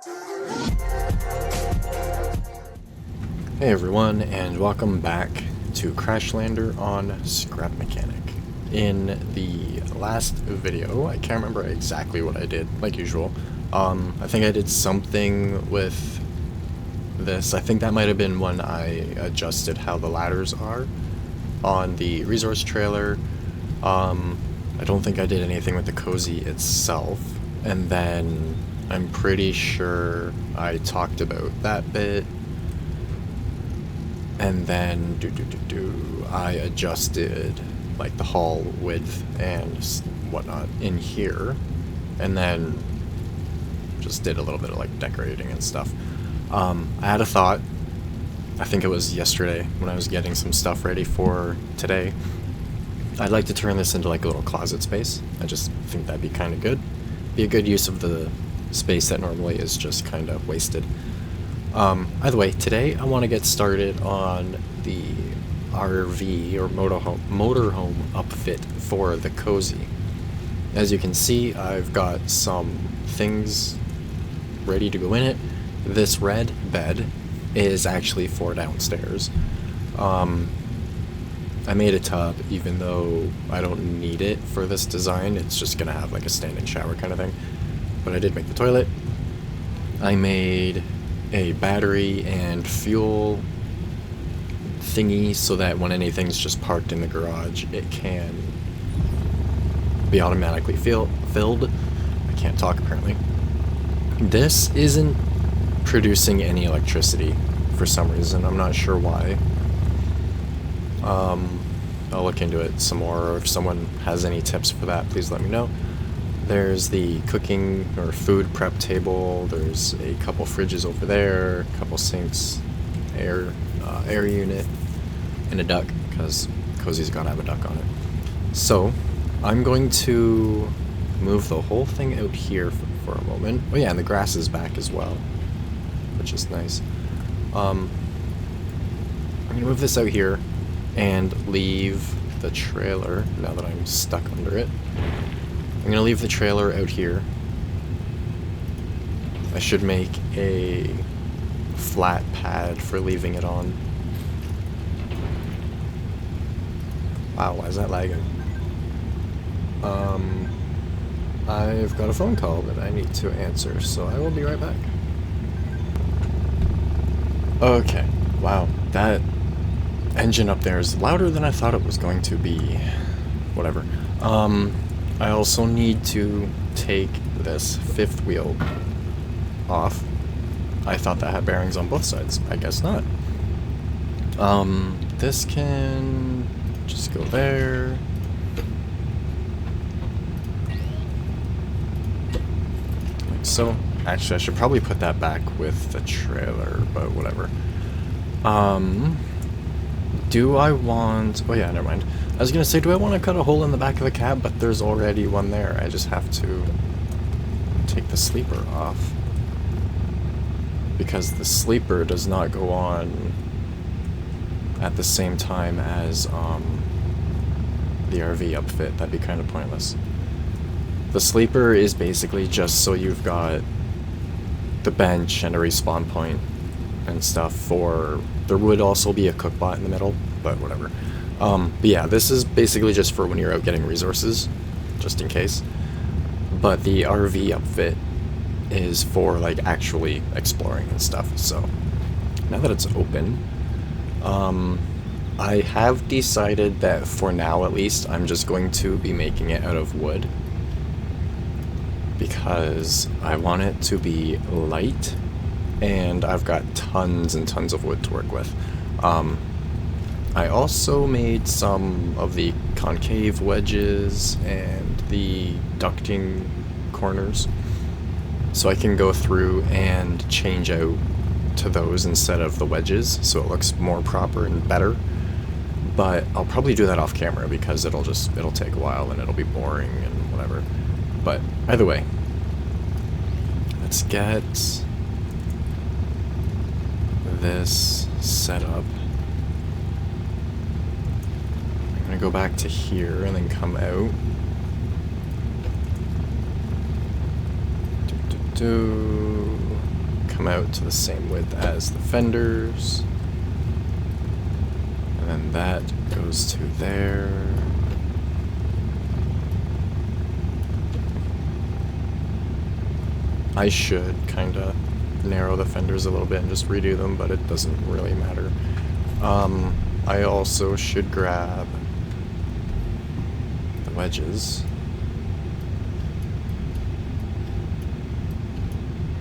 Hey everyone, and welcome back to Crashlander on Scrap Mechanic. In the last video, I can't remember exactly what I did, like usual. I think I did something with this. I think that might have been when I adjusted how the ladders are on the resource trailer. I don't think I did anything with the cozy itself. And then I'm pretty sure I talked about that bit. And then I adjusted like the hall width and whatnot in here, and then just did a little bit of like decorating and stuff. I had a thought, I think it was yesterday when I was getting some stuff ready for today. I'd like to turn this into like a little closet space. I just think that'd be kind of good. Be a good use of the space that normally is just kind of wasted. Either way, today I want to get started on the RV or motorhome upfit for the cozy. As you can see, I've got some things ready to go in it. This red bed is actually for downstairs. I made a tub even though I don't need it for this design. It's just gonna have like a standing shower kind of thing. But I did make the toilet. I made a battery and fuel thingy so that when anything's just parked in the garage, it can be automatically filled. I can't talk apparently. This isn't producing any electricity for some reason. I'm not sure why. I'll look into it some more, or if someone has any tips for that, please let me know. There's the cooking or food prep table. There's a couple fridges over there, a couple sinks, air unit, and a duct, because Cozy's gotta have a duct on it. So I'm going to move the whole thing out here for a moment. Oh yeah, and the grass is back as well, which is nice. I'm gonna move this out here and leave the trailer, now that I'm stuck under it. I'm gonna leave the trailer out here. I should make a flat pad for leaving it on. Wow, why is that lagging? I've got a phone call that I need to answer, so I will be right back. Okay, wow, that engine up there is louder than I thought it was going to be. Whatever. I also need to take this fifth wheel off. I thought that had bearings on both sides. I guess not. This can just go there. Like so. Actually, I should probably put that back with the trailer, but whatever. Do I want... Oh yeah, never mind. I was gonna say, do I want to cut a hole in the back of the cab? But there's already one there. I just have to take the sleeper off. Because the sleeper does not go on at the same time as the RV upfit. That'd be kind of pointless. The sleeper is basically just so you've got the bench and a respawn point and stuff for... There would also be a cookbot in the middle, but whatever. But yeah, this is basically just for when you're out getting resources, just in case. But the RV upfit is for like actually exploring and stuff. So now that it's open, I have decided that for now at least, I'm just going to be making it out of wood. Because I want it to be light, and I've got tons and tons of wood to work with. I also made some of the concave wedges and the ducting corners, so I can go through and change out to those instead of the wedges, so it looks more proper and better. But I'll probably do that off camera because it'll take a while and it'll be boring and whatever. But either way, let's get this set up. I'm gonna go back to here and then come out. come out to the same width as the fenders. And then that goes to there. I should kind of narrow the fenders a little bit and just redo them, but it doesn't really matter. I also should grab the wedges.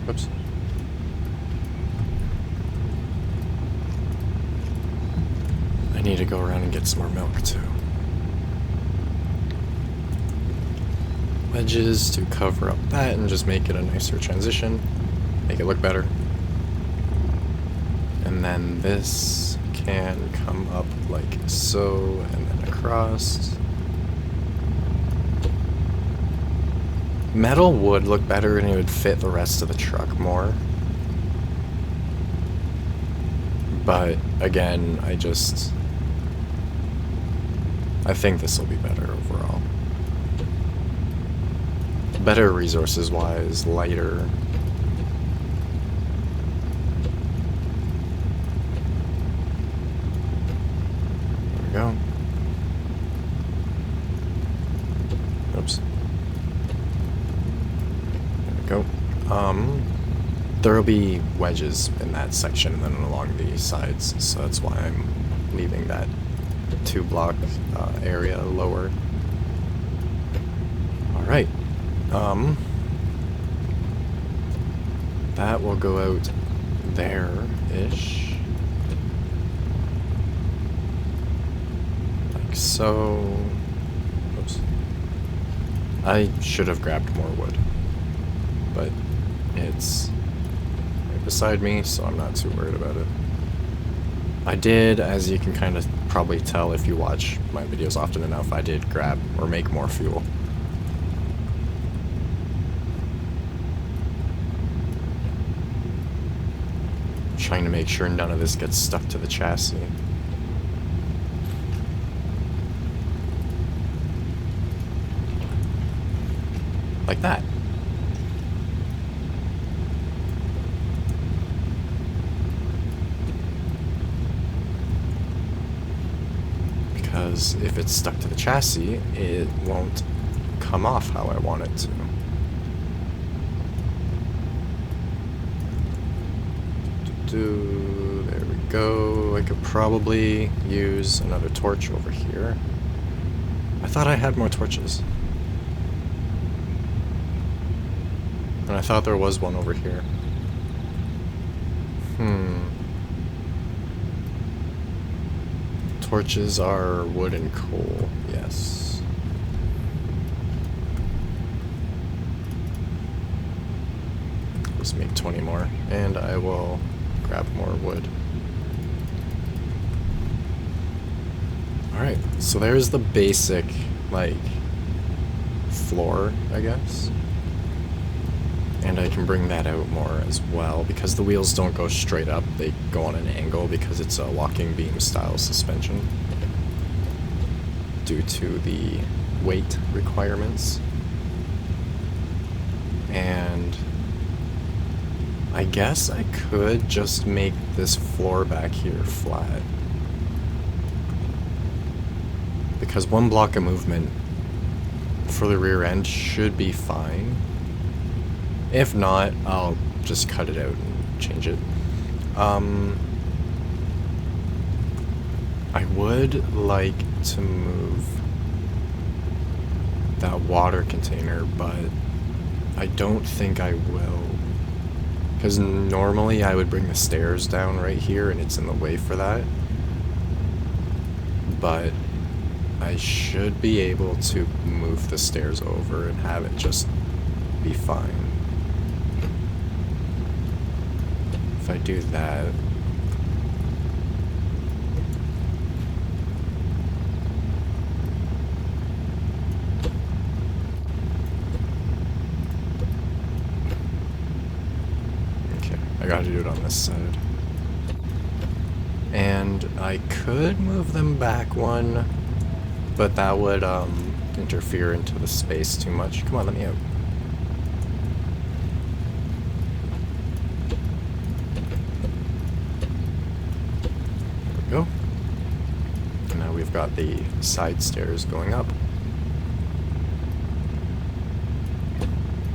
Oops. I need to go around and get some more milk too. Wedges to cover up that and just make it a nicer transition, make it look better. And then this can come up like so and then across. Metal would look better and it would fit the rest of the truck more. But again, I think this will be better overall. Better resources wise, lighter. There we go. Oops. There we go. There'll be wedges in that section and then along the sides, so that's why I'm leaving that 2-block area lower. Alright. That will go out there-ish. Like so. Oops. I should have grabbed more wood, but it's right beside me, so I'm not too worried about it. I did, as you can kind of probably tell if you watch my videos often enough, I did grab or make more fuel. Trying to make sure none of this gets stuck to the chassis. Like that. Because if it's stuck to the chassis, it won't come off how I want it to. There we go. I could probably use another torch over here. I thought I had more torches. And I thought there was one over here. Torches are wood and coal, yes. Let's make 20 more, and I will grab more wood. Alright, so there's the basic, like, floor, I guess. And I can bring that out more as well, because the wheels don't go straight up, they go on an angle because it's a walking beam style suspension due to the weight requirements. And I guess I could just make this floor back here flat, because 1 block of movement for the rear end should be fine. If not, I'll just cut it out and change it. I would like to move that water container, but I don't think I will. Because normally I would bring the stairs down right here and it's in the way for that. But I should be able to move the stairs over and have it just be fine. If I do that... I gotta do it on this side. And I could move them back 1, but that would interfere into the space too much. Come on, let me out. got the side stairs going up.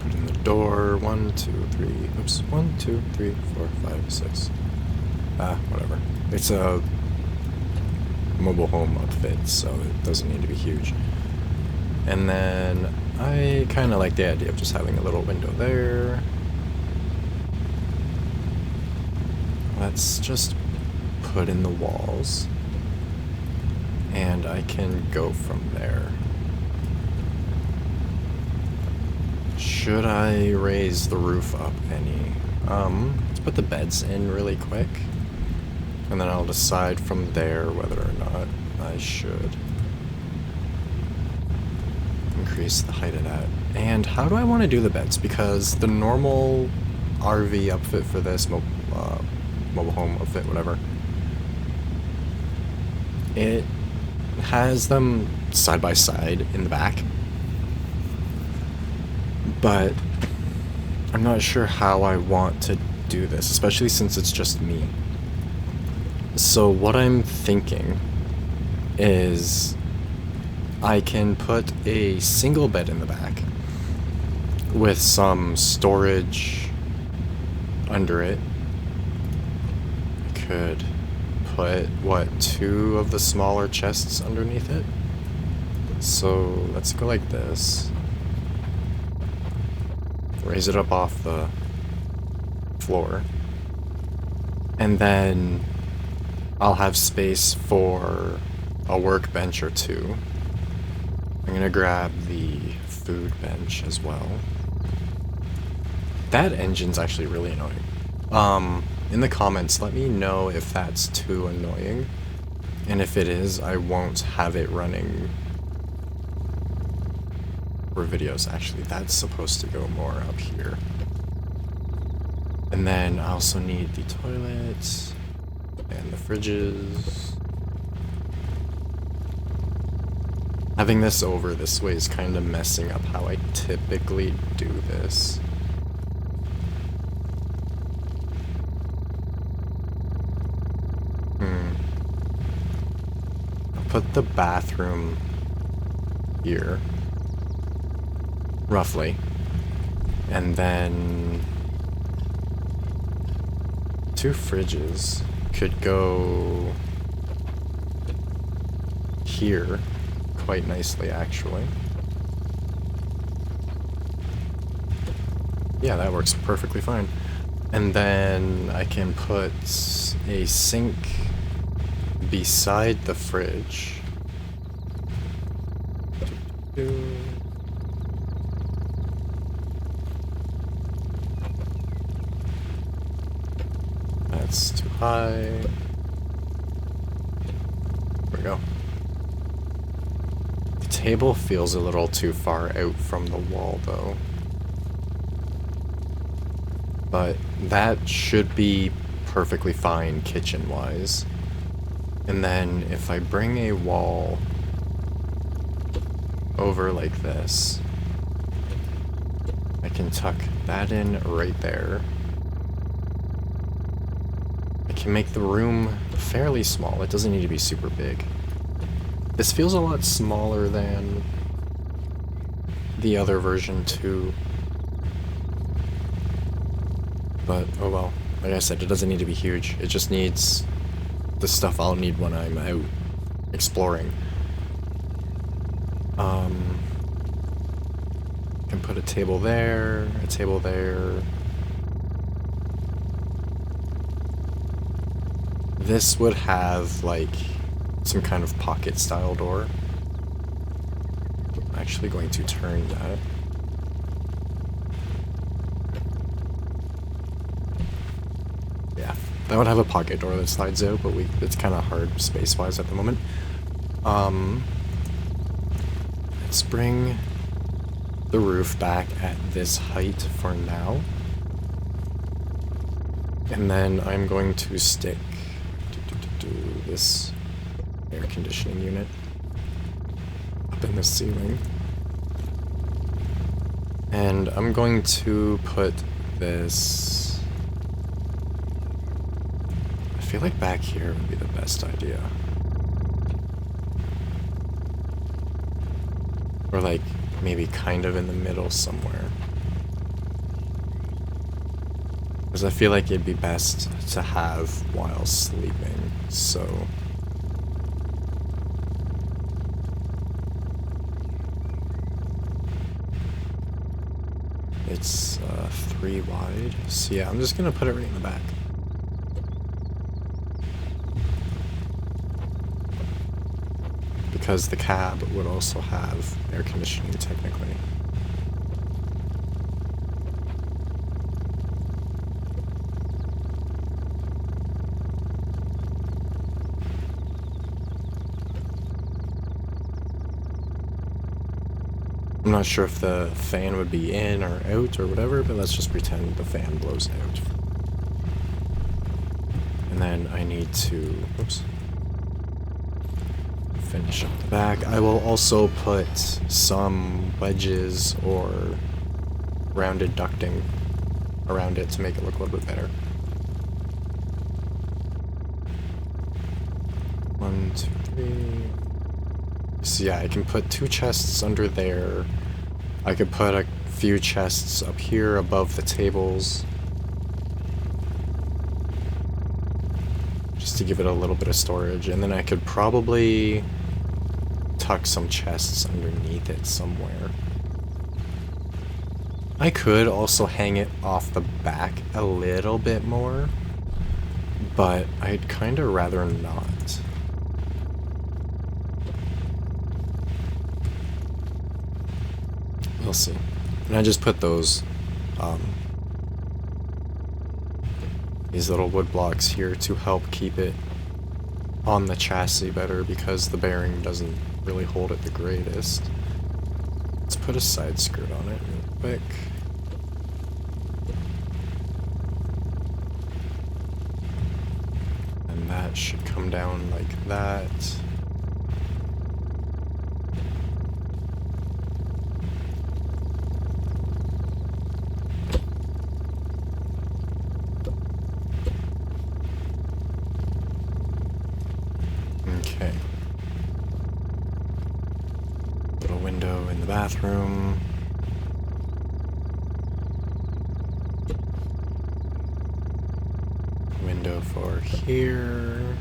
Put in the door. 1, 2, 3. Oops. 1, 2, 3, 4, 5, 6. Whatever. It's a mobile home upfit, so it doesn't need to be huge. And then I kind of like the idea of just having a little window there. Let's just put in the walls, and I can go from there. Should I raise the roof up any? Let's put the beds in really quick, and then I'll decide from there whether or not I should increase the height of that. And how do I want to do the beds? Because the normal RV upfit for this, mobile home outfit, whatever, it has them side by side in the back, but I'm not sure how I want to do this, especially since it's just me. So what I'm thinking is I can put a single bed in the back with some storage under it. I could put, what, 2 of the smaller chests underneath it? So let's go like this. Raise it up off the floor. And then I'll have space for a workbench or 2. I'm gonna grab the food bench as well. That engine's actually really annoying. In the comments, let me know if that's too annoying. And if it is, I won't have it running for videos. Actually, that's supposed to go more up here. And then I also need the toilets and the fridges. Having this over this way is kind of messing up how I typically do this. I'll put the bathroom here, roughly, and then 2 fridges could go here quite nicely, actually. Yeah, that works perfectly fine. And then I can put a sink beside the fridge. That's too high. There we go. The table feels a little too far out from the wall, though. But that should be perfectly fine kitchen-wise. And then if I bring a wall over like this, I can tuck that in right there. I can make the room fairly small. It doesn't need to be super big. This feels a lot smaller than the other version too. But, oh well. Like I said, it doesn't need to be huge. It just needs the stuff I'll need when I'm out exploring. Can put a table there, a table there. This would have, like, some kind of pocket style door. I'm actually going to turn that. Yeah, that would have a pocket door that slides out, but it's kind of hard space-wise at the moment. Let's bring the roof back at this height for now. And then I'm going to stick this air conditioning unit up in the ceiling. And I'm going to put this... I feel like back here would be the best idea. Or like maybe kind of in the middle somewhere. Because I feel like it'd be best to have while sleeping, so... It's 3 wide, so yeah, I'm just gonna put it right in the back. Because the cab would also have air conditioning technically. I'm not sure if the fan would be in or out or whatever, but let's just pretend the fan blows out. And then I need to, oops, finish up the back. I will also put some wedges or rounded ducting around it to make it look a little bit better. 1, 2, 3. So yeah, I can put 2 chests under there. I could put a few chests up here above the tables. Just to give it a little bit of storage. And then I could probably tuck some chests underneath it somewhere. I could also hang it off the back a little bit more, but I'd kind of rather not. We'll see. And I just put those, these little wood blocks here to help keep it on the chassis better because the bearing doesn't really hold it the greatest. Let's put a side skirt on it real quick. And that should come down like that. Okay. Little window in the bathroom. Window for here.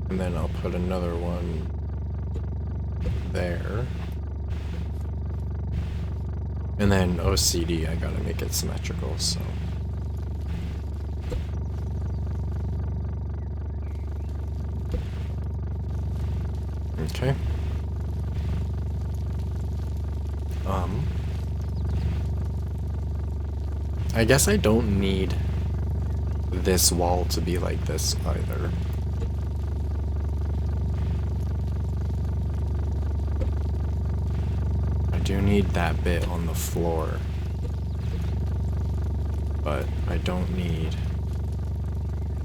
And then I'll put another one there. And then OCD, I gotta make it symmetrical, so. Okay. I guess I don't need this wall to be like this either. I do need that bit on the floor, but I don't need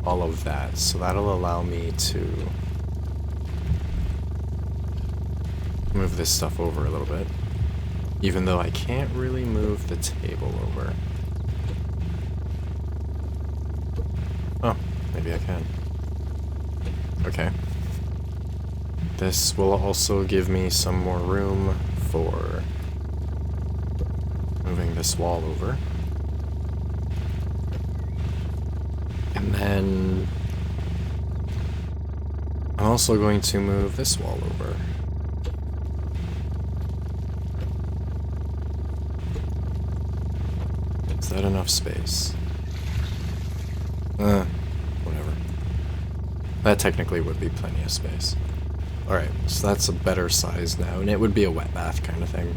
all of that, so that'll allow me to move this stuff over a little bit, even though I can't really move the table over. Oh, maybe I can. Okay. This will also give me some more room for moving this wall over. And then I'm also going to move this wall over. Is that enough space? Whatever. That technically would be plenty of space. Alright, so that's a better size now, and it would be a wet bath kind of thing.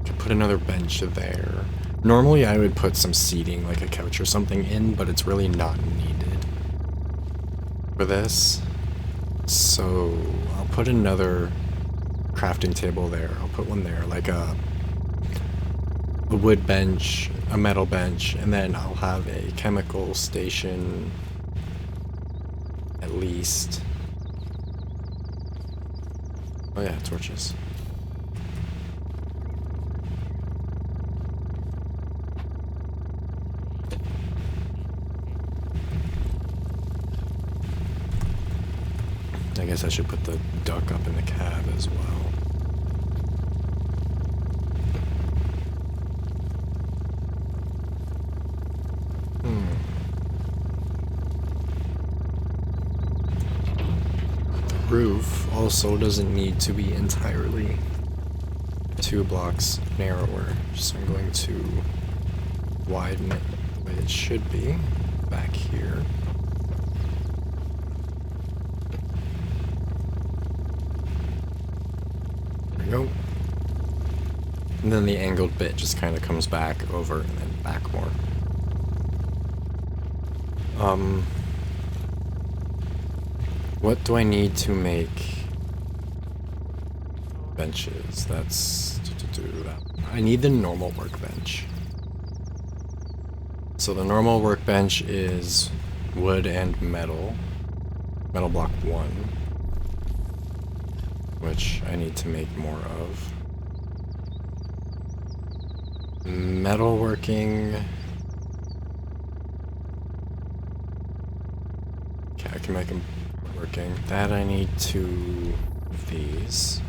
Could put another bench there. Normally I would put some seating, like a couch or something in, but it's really not needed for this. So I'll put another crafting table there. I'll put one there, like a wood bench, a metal bench, and then I'll have a chemical station at least. Oh yeah, torches. I guess I should put the duck up in the cab as well. The roof also doesn't need to be entirely 2 blocks narrower, so I'm going to widen it the way it should be back here. There we go. And then the angled bit just kind of comes back over and then back more. What do I need to make benches? That's to do that. I need the normal workbench. So the normal workbench is wood and metal. Metal block 1. Which I need to make more of. Metalworking. Okay, I can make them working. That I need 2 of these.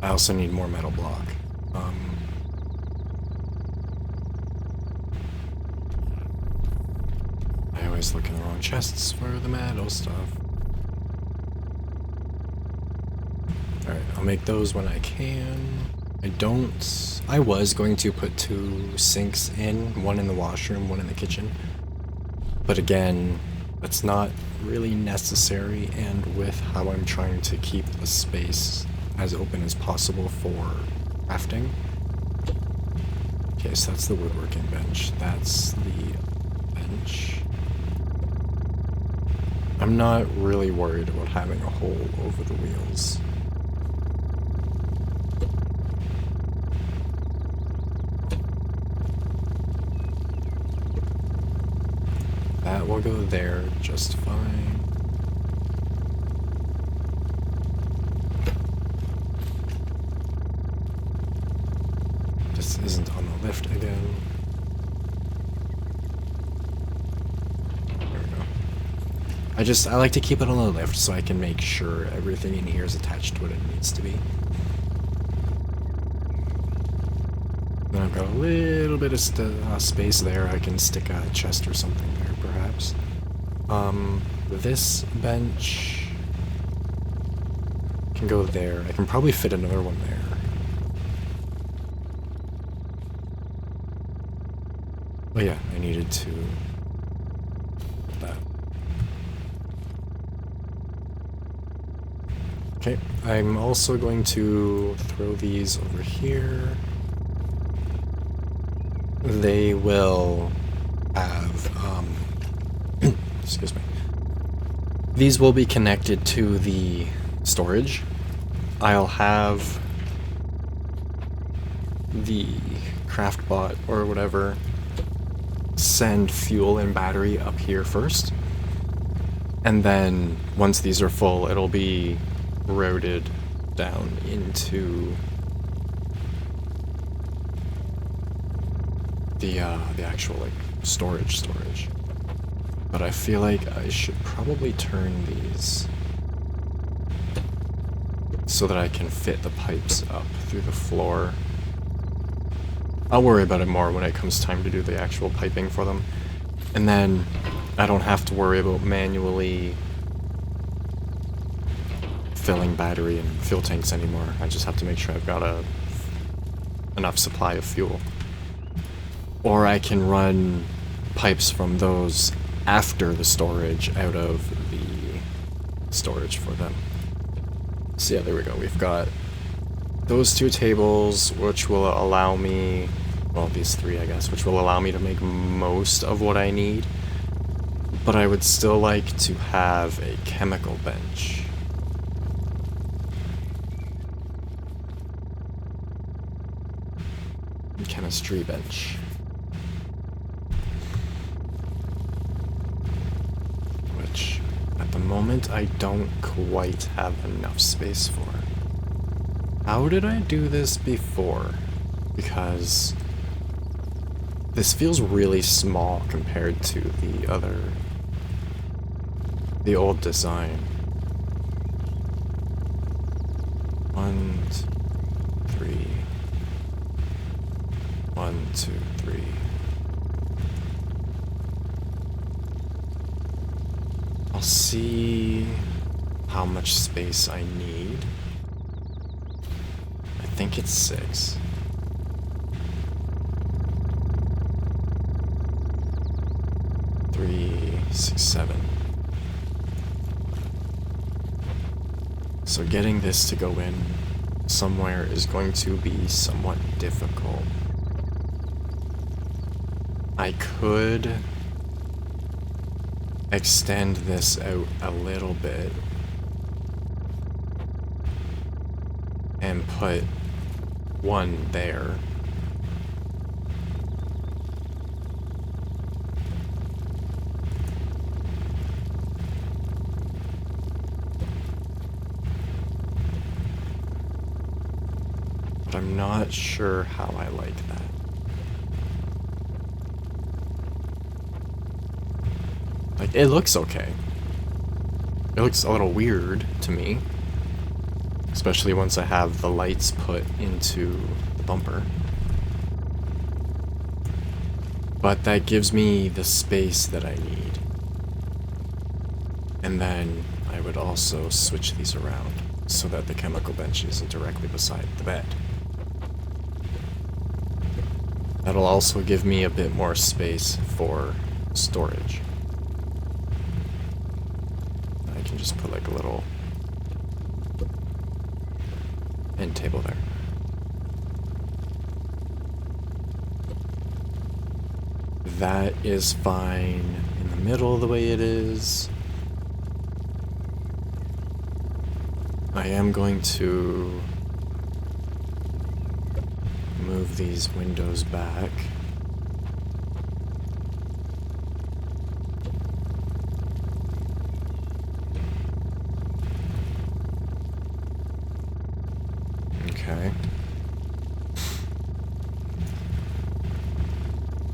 I also need more metal block. I always look in the wrong chests for the metal stuff. Alright, I'll make those when I can. I was going to put 2 sinks in, one in the washroom, one in the kitchen. But again, that's not really necessary, and with how I'm trying to keep the space as open as possible for crafting. Okay, so that's the woodworking bench. That's the bench. I'm not really worried about having a hole over the wheels. That will go there just fine. This isn't on the lift again. There we go. I like to keep it on the lift so I can make sure everything in here is attached to what it needs to be. Then I've got a little bit of space there. I can stick a chest or something there, perhaps. This bench can go there. I can probably fit another one there. Oh yeah, I needed to put that. Okay, I'm also going to throw these over here. They will have, excuse me. These will be connected to the storage. I'll have the craftbot or whatever send fuel and battery up here first. And then once these are full, it'll be routed down into the actual like storage. But I feel like I should probably turn these so that I can fit the pipes up through the floor. I'll worry about it more when it comes time to do the actual piping for them. And then I don't have to worry about manually filling battery and fuel tanks anymore. I just have to make sure I've got enough supply of fuel. Or I can run pipes from those after the storage out of the storage for them. So yeah, there we go. We've got those 2 tables, which will allow me, well, these 3, I guess, which will allow me to make most of what I need. But I would still like to have a chemical bench. Chemistry bench. Which, at the moment, I don't quite have enough space for. How did I do this before? Because this feels really small compared to the other the old design. 1, 3. 1, 2, 3. I'll see how much space I need. I think it's 6. Three, 6, 7. So getting this to go in somewhere is going to be somewhat difficult. I could extend this out a little bit and put one there. But I'm not sure how I like that. Like, it looks okay. It looks a little weird to me. Especially once I have the lights put into the bumper. But that gives me the space that I need. And then I would also switch these around so that the chemical bench isn't directly beside the bed. That'll also give me a bit more space for storage. I can just put like a little end table there. That is fine in the middle the way it is. I am going to move these windows back. Okay.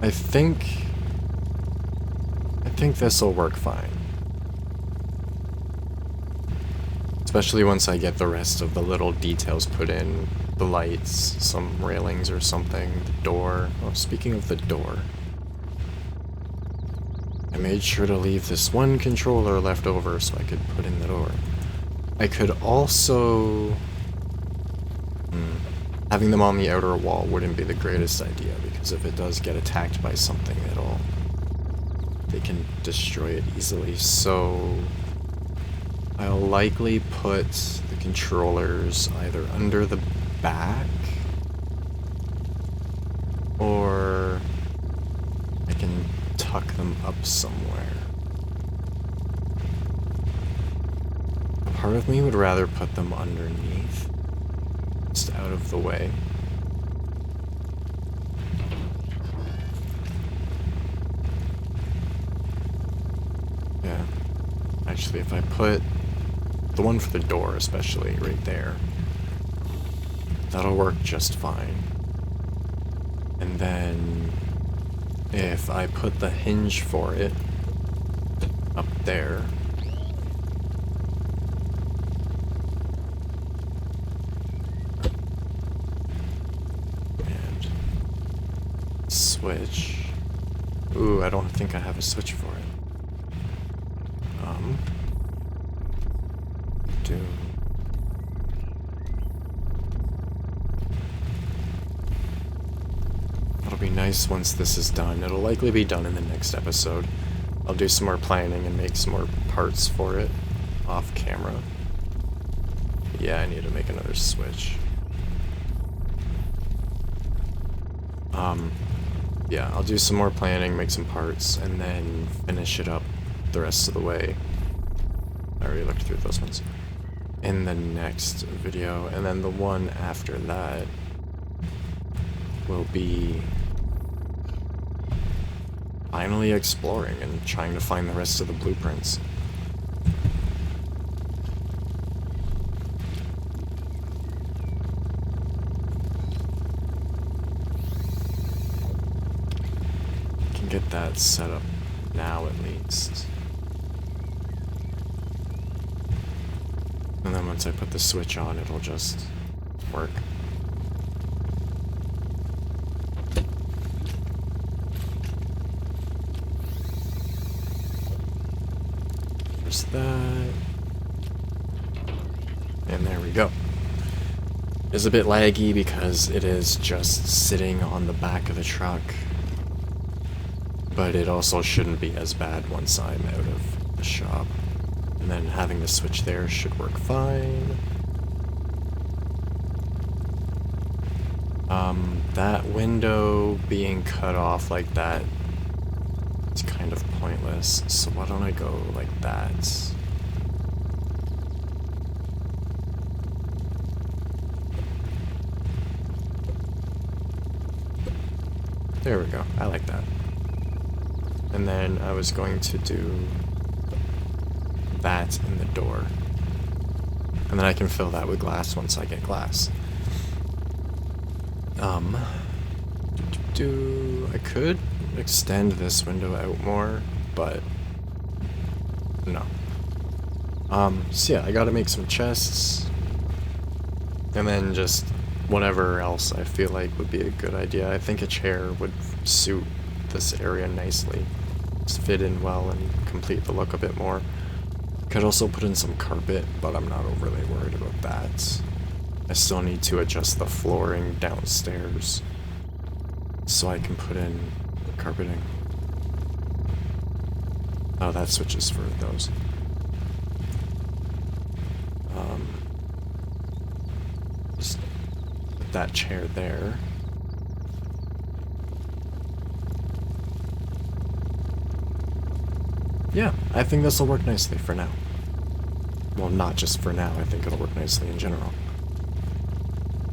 I think this will work fine. Especially once I get the rest of the little details put in. The lights, some railings or something, the door. Oh, speaking of the door. I made sure to leave this one controller left over so I could put in the door. I could also... having them on the outer wall wouldn't be the greatest idea, because if it does get attacked by something, they can destroy it easily. So I'll likely put the controllers either under the back, or I can tuck them up somewhere. A part of me would rather put them underneath, just out of the way. Yeah. Actually, if I put the one for the door especially right there, that'll work just fine. And then if I put the hinge for it up there, and switch. Ooh, I don't think I have a switch for it. That'll be nice once this is done. It'll likely be done in the next episode. I'll do some more planning and make some more parts for it off camera. But yeah, I need to make another switch. Yeah, I'll do some more planning, make some parts, and then finish it up the rest of the way. I already looked through those ones. In the next video, and then the one after that will be finally exploring and trying to find the rest of the blueprints. Can get that set up now at least. once I put the switch on, it'll just work. There's that. And there we go. It's a bit laggy because it is just sitting on the back of the truck. But it also shouldn't be as bad once I'm out of the shop. And then having the switch there should work fine. That window being cut off like that, it's kind of pointless. So why don't I go like that? There we go. I like that. And then I was going to do that in the door. And then I can fill that with glass once I get glass. I could extend this window out more, but no. So yeah, I gotta make some chests. And then just whatever else I feel like would be a good idea. I think a chair would suit this area nicely. Just fit in well and complete the look a bit more. Could also put in some carpet, but I'm not overly worried about that. I still need to adjust the flooring downstairs so I can put in carpeting. Oh, that switches for those. Just put that chair there. Yeah, I think this will work nicely for now. Well, not just for now, I think it'll work nicely in general.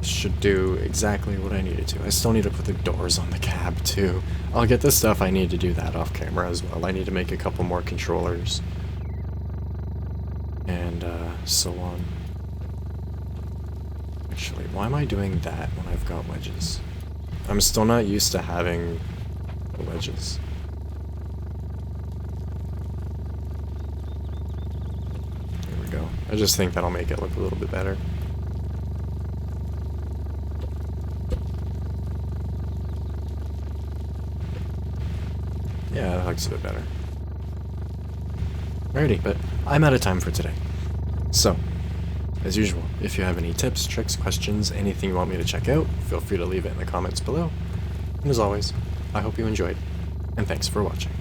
Should do exactly what I needed to. I still need to put the doors on the cab too. I'll get the stuff I need to do that off camera as well. I need to make a couple more controllers. And so on. Actually, why am I doing that when I've got wedges? I'm still not used to having the wedges. There we go. I just think that'll make it look a little bit better. Yeah, that looks a bit better. Alrighty, but I'm out of time for today. So, as usual, if you have any tips, tricks, questions, anything you want me to check out, feel free to leave it in the comments below. And as always, I hope you enjoyed, and thanks for watching.